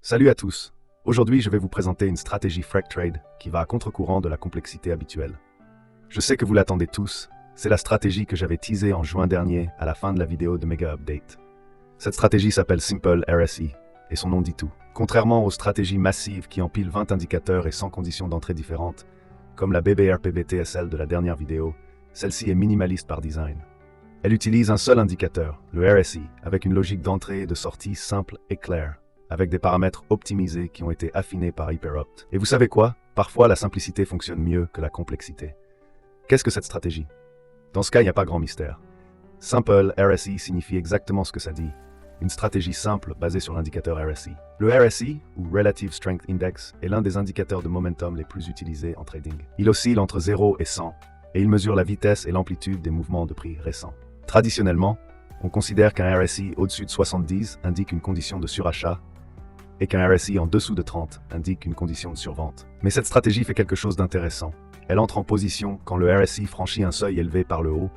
Salut à tous. Aujourd'hui, je vais vous présenter une stratégie Frag Trade qui va à contre-courant de la complexité habituelle. Je sais que vous l'attendez tous, c'est la stratégie que j'avais teasée en juin dernier à la fin de la vidéo de Mega Update. Cette stratégie s'appelle Simple RSI, et son nom dit tout. Contrairement aux stratégies massives qui empilent 20 indicateurs et 100 conditions d'entrée différentes, comme la BBRPBTSL de la dernière vidéo, celle-ci est minimaliste par design. Elle utilise un seul indicateur, le RSI, avec une logique d'entrée et de sortie simple et claire, avec des paramètres optimisés qui ont été affinés par HyperOpt. Et vous savez quoi? Parfois, la simplicité fonctionne mieux que la complexité. Qu'est-ce que cette stratégie? Dans ce cas, il n'y a pas grand mystère. Simple RSI signifie exactement ce que ça dit. Une stratégie simple basée sur l'indicateur RSI. Le RSI, ou Relative Strength Index, est l'un des indicateurs de momentum les plus utilisés en trading. Il oscille entre 0 et 100, et il mesure la vitesse et l'amplitude des mouvements de prix récents. Traditionnellement, on considère qu'un RSI au-dessus de 70 indique une condition de surachat, et qu'un RSI en dessous de 30 indique une condition de survente. Mais cette stratégie fait quelque chose d'intéressant. Elle entre en position quand le RSI franchit un seuil élevé par le haut,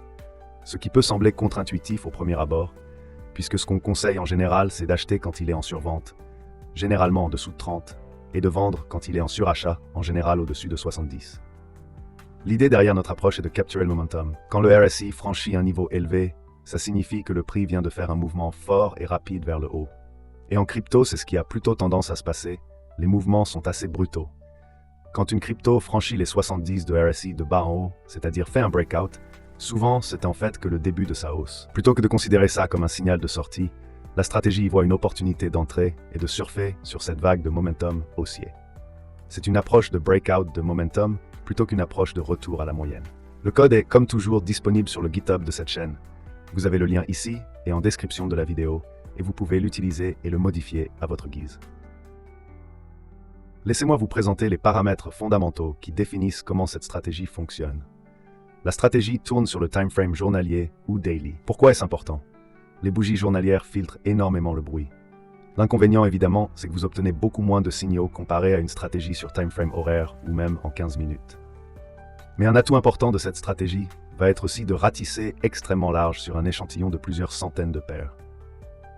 ce qui peut sembler contre-intuitif au premier abord, puisque ce qu'on conseille en général, c'est d'acheter quand il est en survente, généralement en dessous de 30, et de vendre quand il est en surachat, en général au-dessus de 70. L'idée derrière notre approche est de capturer le momentum. Quand le RSI franchit un niveau élevé, ça signifie que le prix vient de faire un mouvement fort et rapide vers le haut. Et en crypto, c'est ce qui a plutôt tendance à se passer, les mouvements sont assez brutaux. Quand une crypto franchit les 70 de RSI de bas en haut, c'est-à-dire fait un breakout, souvent c'est en fait que le début de sa hausse. Plutôt que de considérer ça comme un signal de sortie, la stratégie y voit une opportunité d'entrée et de surfer sur cette vague de momentum haussier. C'est une approche de breakout de momentum plutôt qu'une approche de retour à la moyenne. Le code est comme toujours disponible sur le GitHub de cette chaîne. Vous avez le lien ici et en description de la vidéo, et vous pouvez l'utiliser et le modifier à votre guise. Laissez-moi vous présenter les paramètres fondamentaux qui définissent comment cette stratégie fonctionne. La stratégie tourne sur le timeframe journalier ou daily. Pourquoi est-ce important? Les bougies journalières filtrent énormément le bruit. L'inconvénient évidemment, c'est que vous obtenez beaucoup moins de signaux comparé à une stratégie sur timeframe horaire ou même en 15 minutes. Mais un atout important de cette stratégie va être aussi de ratisser extrêmement large sur un échantillon de plusieurs centaines de paires.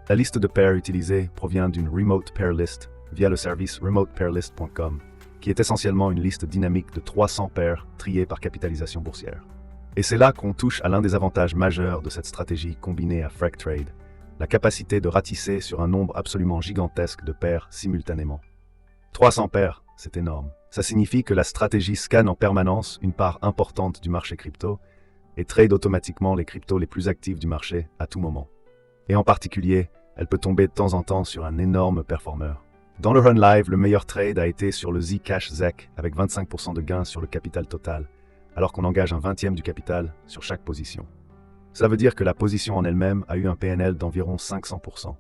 La liste de paires utilisée provient d'une Remote Pair List via le service remotepairlist.com, qui est essentiellement une liste dynamique de 300 paires triées par capitalisation boursière. Et c'est là qu'on touche à l'un des avantages majeurs de cette stratégie combinée à Frag Trade, la capacité de ratisser sur un nombre absolument gigantesque de paires simultanément. 300 paires, c'est énorme. Ça signifie que la stratégie scanne en permanence une part importante du marché crypto et trade automatiquement les cryptos les plus actifs du marché à tout moment. Et en particulier, elle peut tomber de temps en temps sur un énorme performeur. Dans le run live, le meilleur trade a été sur le Zcash ZEC avec 25% de gains sur le capital total, alors qu'on engage un 20e du capital sur chaque position. Cela veut dire que la position en elle-même a eu un PNL d'environ 500%.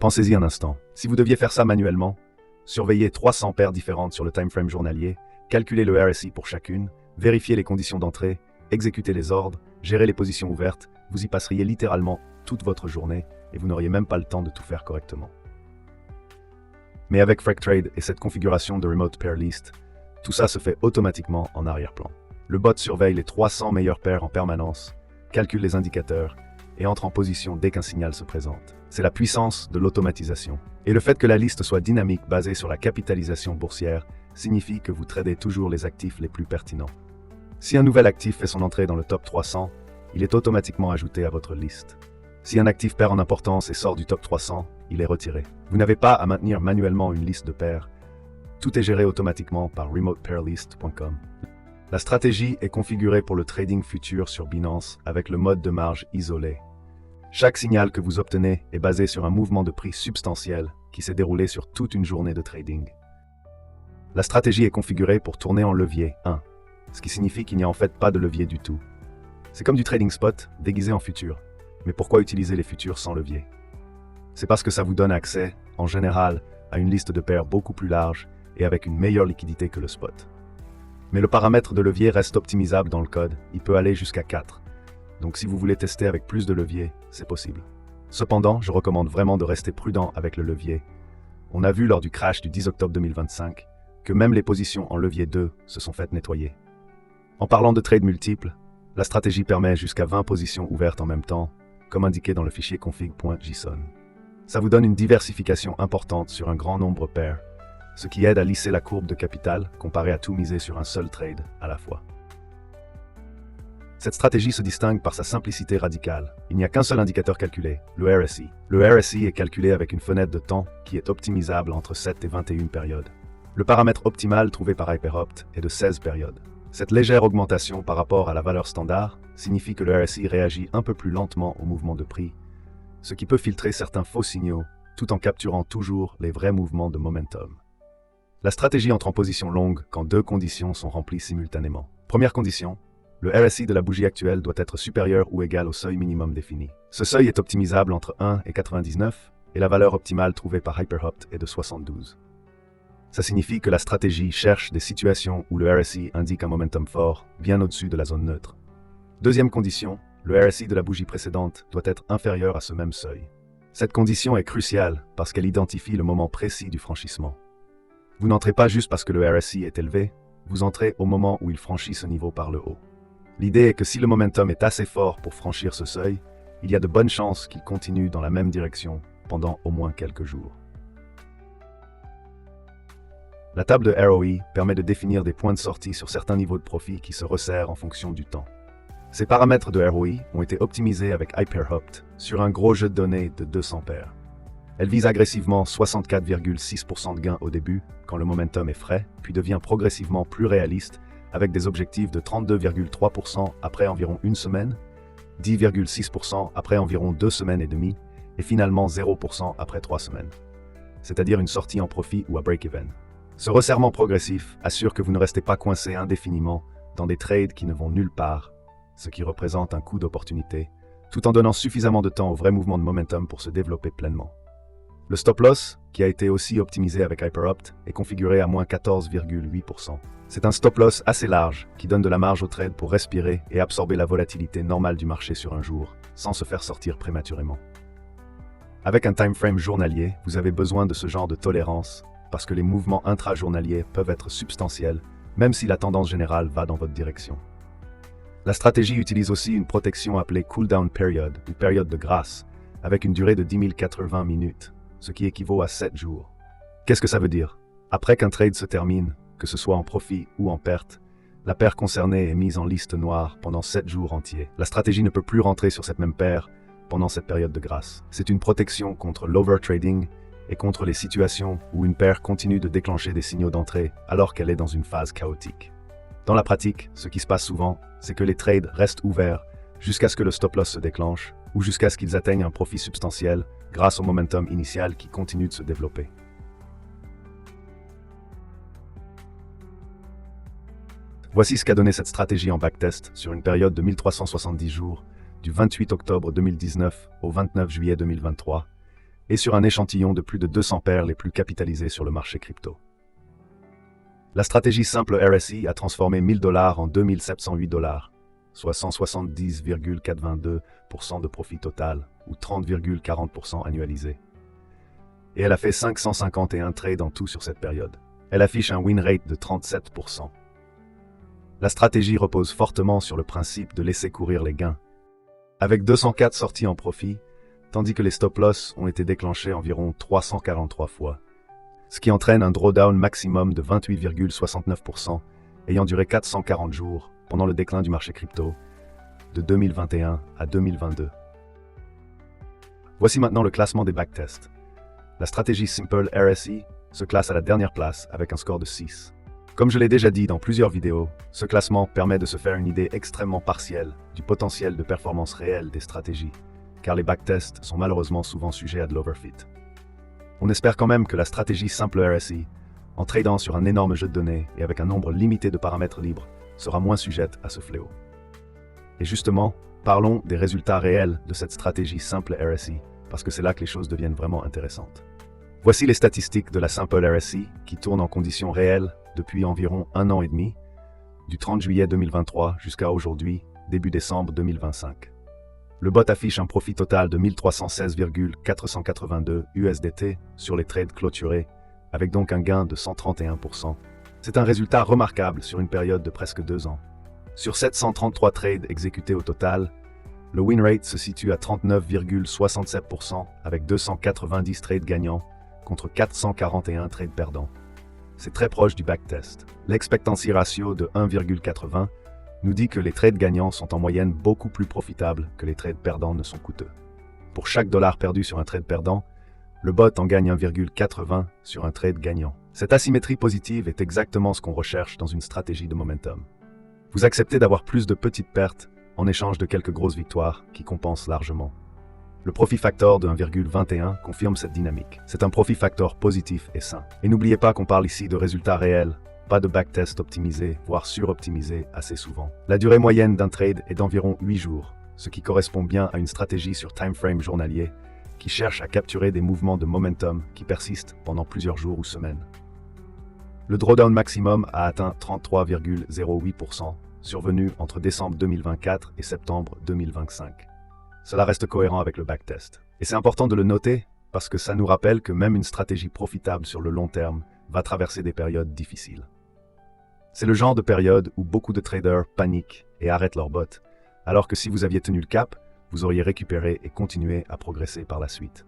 Pensez-y un instant. Si vous deviez faire ça manuellement, surveiller 300 paires différentes sur le timeframe journalier, calculer le RSI pour chacune, vérifier les conditions d'entrée, exécuter les ordres, gérer les positions ouvertes, vous y passeriez littéralement toute votre journée et vous n'auriez même pas le temps de tout faire correctement. Mais avec Frag Trade et cette configuration de Remote Pair List, tout ça se fait automatiquement en arrière-plan. Le bot surveille les 300 meilleures paires en permanence, calcule les indicateurs et entre en position dès qu'un signal se présente. C'est la puissance de l'automatisation. Et le fait que la liste soit dynamique basée sur la capitalisation boursière signifie que vous tradez toujours les actifs les plus pertinents. Si un nouvel actif fait son entrée dans le top 300, il est automatiquement ajouté à votre liste. Si un actif perd en importance et sort du top 300, il est retiré. Vous n'avez pas à maintenir manuellement une liste de paires. Tout est géré automatiquement par remotepairlist.com. La stratégie est configurée pour le trading futur sur Binance avec le mode de marge isolé. Chaque signal que vous obtenez est basé sur un mouvement de prix substantiel qui s'est déroulé sur toute une journée de trading. La stratégie est configurée pour tourner en levier 1, ce qui signifie qu'il n'y a en fait pas de levier du tout. C'est comme du trading spot déguisé en futur. Mais pourquoi utiliser les futurs sans levier? C'est parce que ça vous donne accès, en général, à une liste de paires beaucoup plus large et avec une meilleure liquidité que le spot. Mais le paramètre de levier reste optimisable dans le code, il peut aller jusqu'à 4. Donc si vous voulez tester avec plus de levier, c'est possible. Cependant, je recommande vraiment de rester prudent avec le levier. On a vu lors du crash du 10 octobre 2025 que même les positions en levier 2 se sont faites nettoyer. En parlant de trades multiples, la stratégie permet jusqu'à 20 positions ouvertes en même temps, comme indiqué dans le fichier config.json. Ça vous donne une diversification importante sur un grand nombre de paires, ce qui aide à lisser la courbe de capital comparé à tout miser sur un seul trade à la fois. Cette stratégie se distingue par sa simplicité radicale. Il n'y a qu'un seul indicateur calculé, le RSI. Le RSI est calculé avec une fenêtre de temps qui est optimisable entre 7 et 21 périodes. Le paramètre optimal trouvé par Hyperopt est de 16 périodes. Cette légère augmentation par rapport à la valeur standard signifie que le RSI réagit un peu plus lentement au mouvement de prix, ce qui peut filtrer certains faux signaux tout en capturant toujours les vrais mouvements de momentum. La stratégie entre en position longue quand deux conditions sont remplies simultanément. Première condition, le RSI de la bougie actuelle doit être supérieur ou égal au seuil minimum défini. Ce seuil est optimisable entre 1 et 99 et la valeur optimale trouvée par Hyperopt est de 72. Ça signifie que la stratégie cherche des situations où le RSI indique un momentum fort, bien au-dessus de la zone neutre. Deuxième condition, le RSI de la bougie précédente doit être inférieur à ce même seuil. Cette condition est cruciale parce qu'elle identifie le moment précis du franchissement. Vous n'entrez pas juste parce que le RSI est élevé, vous entrez au moment où il franchit ce niveau par le haut. L'idée est que si le momentum est assez fort pour franchir ce seuil, il y a de bonnes chances qu'il continue dans la même direction pendant au moins quelques jours. La table de ROE permet de définir des points de sortie sur certains niveaux de profit qui se resserrent en fonction du temps. Ces paramètres de ROE ont été optimisés avec Hyperopt sur un gros jeu de données de 200 paires. Elle vise agressivement 64,6% de gains au début, quand le momentum est frais, puis devient progressivement plus réaliste avec des objectifs de 32,3% après environ une semaine, 10,6% après environ 2 semaines et demie, et finalement 0% après 3 semaines. C'est-à-dire une sortie en profit ou à break-even. Ce resserrement progressif assure que vous ne restez pas coincé indéfiniment dans des trades qui ne vont nulle part, ce qui représente un coût d'opportunité, tout en donnant suffisamment de temps au vrai mouvement de momentum pour se développer pleinement. Le stop-loss, qui a été aussi optimisé avec Hyperopt, est configuré à moins 14,8%. C'est un stop-loss assez large qui donne de la marge au trade pour respirer et absorber la volatilité normale du marché sur un jour, sans se faire sortir prématurément. Avec un time frame journalier, vous avez besoin de ce genre de tolérance parce que les mouvements intra-journaliers peuvent être substantiels, même si la tendance générale va dans votre direction. La stratégie utilise aussi une protection appelée cool-down period, ou période de grâce, avec une durée de 10 080 minutes, ce qui équivaut à 7 jours. Qu'est-ce que ça veut dire? Après qu'un trade se termine, que ce soit en profit ou en perte, la paire concernée est mise en liste noire pendant 7 jours entiers. La stratégie ne peut plus rentrer sur cette même paire pendant cette période de grâce. C'est une protection contre l'overtrading et contre les situations où une paire continue de déclencher des signaux d'entrée alors qu'elle est dans une phase chaotique. Dans la pratique, ce qui se passe souvent, c'est que les trades restent ouverts jusqu'à ce que le stop-loss se déclenche ou jusqu'à ce qu'ils atteignent un profit substantiel grâce au momentum initial qui continue de se développer. Voici ce qu'a donné cette stratégie en backtest sur une période de 1370 jours, du 28 octobre 2019 au 29 juillet 2023, et sur un échantillon de plus de 200 paires les plus capitalisées sur le marché crypto. La stratégie simple RSI a transformé $1000 en 2708 $, soit 170,422% de profit total, ou 30,40% annualisé. Et elle a fait 551 trades en tout sur cette période. Elle affiche un win rate de 37%. La stratégie repose fortement sur le principe de laisser courir les gains, avec 204 sorties en profit, tandis que les stop-loss ont été déclenchés environ 343 fois, ce qui entraîne un drawdown maximum de 28,69%, ayant duré 440 jours pendant le déclin du marché crypto, de 2021 à 2022. Voici maintenant le classement des backtests. La stratégie Simple RSI se classe à la dernière place avec un score de 6. Comme je l'ai déjà dit dans plusieurs vidéos, ce classement permet de se faire une idée extrêmement partielle du potentiel de performance réelle des stratégies, car les backtests sont malheureusement souvent sujets à de l'overfit. On espère quand même que la stratégie simple RSI, en tradant sur un énorme jeu de données et avec un nombre limité de paramètres libres, sera moins sujette à ce fléau. Et justement, parlons des résultats réels de cette stratégie simple RSI, parce que c'est là que les choses deviennent vraiment intéressantes. Voici les statistiques de la simple RSI qui tourne en conditions réelles depuis environ 1 an et demi, du 30 juillet 2023 jusqu'à aujourd'hui, début décembre 2025. Le bot affiche un profit total de 1316,482 USDT sur les trades clôturés, avec donc un gain de 131%. C'est un résultat remarquable sur une période de presque 2 ans. Sur 733 trades exécutés au total, Le win rate se situe à 39,67% avec 290 trades gagnants contre 441 trades perdants. C'est très proche du backtest. L'expectancy ratio de 1,80 nous dit que les trades gagnants sont en moyenne beaucoup plus profitables que les trades perdants ne sont coûteux. Pour chaque dollar perdu sur un trade perdant, le bot en gagne 1,80 sur un trade gagnant. Cette asymétrie positive est exactement ce qu'on recherche dans une stratégie de momentum. Vous acceptez d'avoir plus de petites pertes en échange de quelques grosses victoires qui compensent largement. Le profit factor de 1,21 confirme cette dynamique. C'est un profit factor positif et sain. Et n'oubliez pas qu'on parle ici de résultats réels, pas de backtest optimisé, voire suroptimisé assez souvent. La durée moyenne d'un trade est d'environ 8 jours, ce qui correspond bien à une stratégie sur time frame journalier qui cherche à capturer des mouvements de momentum qui persistent pendant plusieurs jours ou semaines. Le drawdown maximum a atteint 33,08%, survenu entre décembre 2024 et septembre 2025. Cela reste cohérent avec le backtest. Et c'est important de le noter parce que ça nous rappelle que même une stratégie profitable sur le long terme va traverser des périodes difficiles. C'est le genre de période où beaucoup de traders paniquent et arrêtent leur bot, alors que si vous aviez tenu le cap, vous auriez récupéré et continué à progresser par la suite.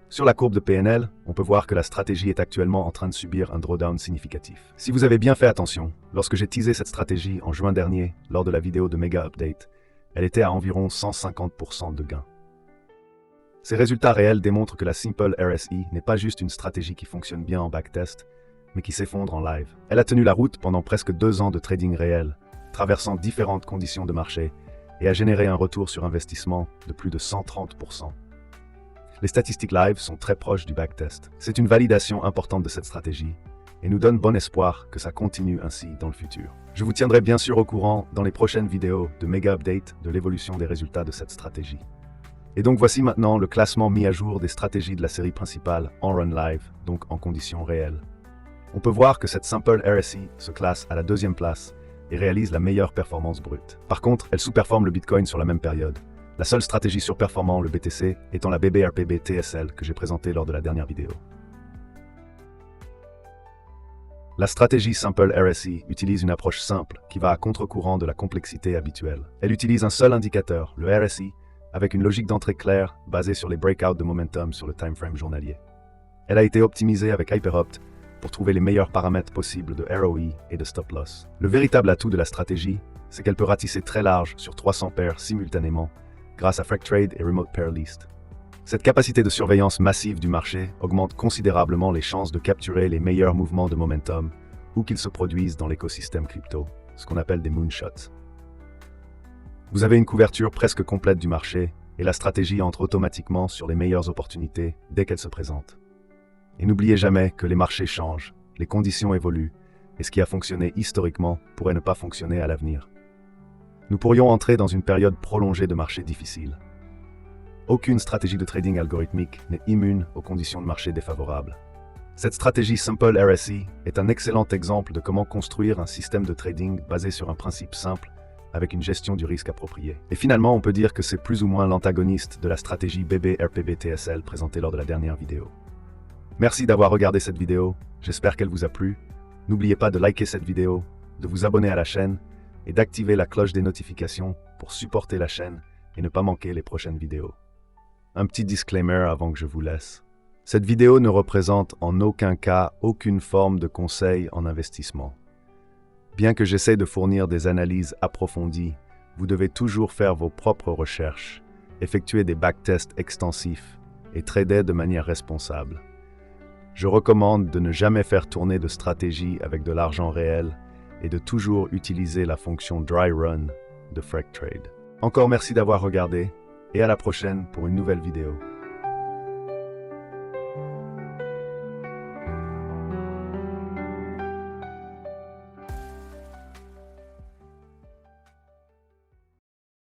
Sur la courbe de PNL, on peut voir que la stratégie est actuellement en train de subir un drawdown significatif. Si vous avez bien fait attention, lorsque j'ai teasé cette stratégie en juin dernier, lors de la vidéo de Mega Update, elle était à environ 150% de gain. Ces résultats réels démontrent que la Simple RSI n'est pas juste une stratégie qui fonctionne bien en backtest, mais qui s'effondre en live. Elle a tenu la route pendant presque 2 ans de trading réel, traversant différentes conditions de marché, et a généré un retour sur investissement de plus de 130%. Les statistiques live sont très proches du backtest. C'est une validation importante de cette stratégie et nous donne bon espoir que ça continue ainsi dans le futur. Je vous tiendrai bien sûr au courant dans les prochaines vidéos de Mega Update de l'évolution des résultats de cette stratégie. Et donc voici maintenant le classement mis à jour des stratégies de la série principale en run live, donc en conditions réelles. On peut voir que cette Simple RSI se classe à la 2e place et réalise la meilleure performance brute. Par contre, elle sous-performe le Bitcoin sur la même période. La seule stratégie surperformant le BTC étant la BBRPB TSL que j'ai présentée lors de la dernière vidéo. La stratégie Simple RSI utilise une approche simple qui va à contre-courant de la complexité habituelle. Elle utilise un seul indicateur, le RSI, avec une logique d'entrée claire basée sur les breakouts de momentum sur le time frame journalier. Elle a été optimisée avec Hyperopt pour trouver les meilleurs paramètres possibles de ROE et de stop loss. Le véritable atout de la stratégie, c'est qu'elle peut ratisser très large sur 300 paires simultanément grâce à FracTrade et Remote Pair List. Cette capacité de surveillance massive du marché augmente considérablement les chances de capturer les meilleurs mouvements de momentum où qu'ils se produisent dans l'écosystème crypto, ce qu'on appelle des moonshots. Vous avez une couverture presque complète du marché et la stratégie entre automatiquement sur les meilleures opportunités dès qu'elles se présentent. Et n'oubliez jamais que les marchés changent, les conditions évoluent et ce qui a fonctionné historiquement pourrait ne pas fonctionner à l'avenir. Nous pourrions entrer dans une période prolongée de marché difficile. Aucune stratégie de trading algorithmique n'est immune aux conditions de marché défavorables. Cette stratégie Simple RSI est un excellent exemple de comment construire un système de trading basé sur un principe simple avec une gestion du risque appropriée. Et finalement, on peut dire que c'est plus ou moins l'antagoniste de la stratégie BBRPB TSL présentée lors de la dernière vidéo. Merci d'avoir regardé cette vidéo, j'espère qu'elle vous a plu. N'oubliez pas de liker cette vidéo, de vous abonner à la chaîne et d'activer la cloche des notifications pour supporter la chaîne et ne pas manquer les prochaines vidéos. Un petit disclaimer avant que je vous laisse. Cette vidéo ne représente en aucun cas aucune forme de conseil en investissement. Bien que j'essaie de fournir des analyses approfondies, vous devez toujours faire vos propres recherches, effectuer des backtests extensifs et trader de manière responsable. Je recommande de ne jamais faire tourner de stratégie avec de l'argent réel et de toujours utiliser la fonction Dry Run de FracTrade. Encore merci d'avoir regardé et à la prochaine pour une nouvelle vidéo.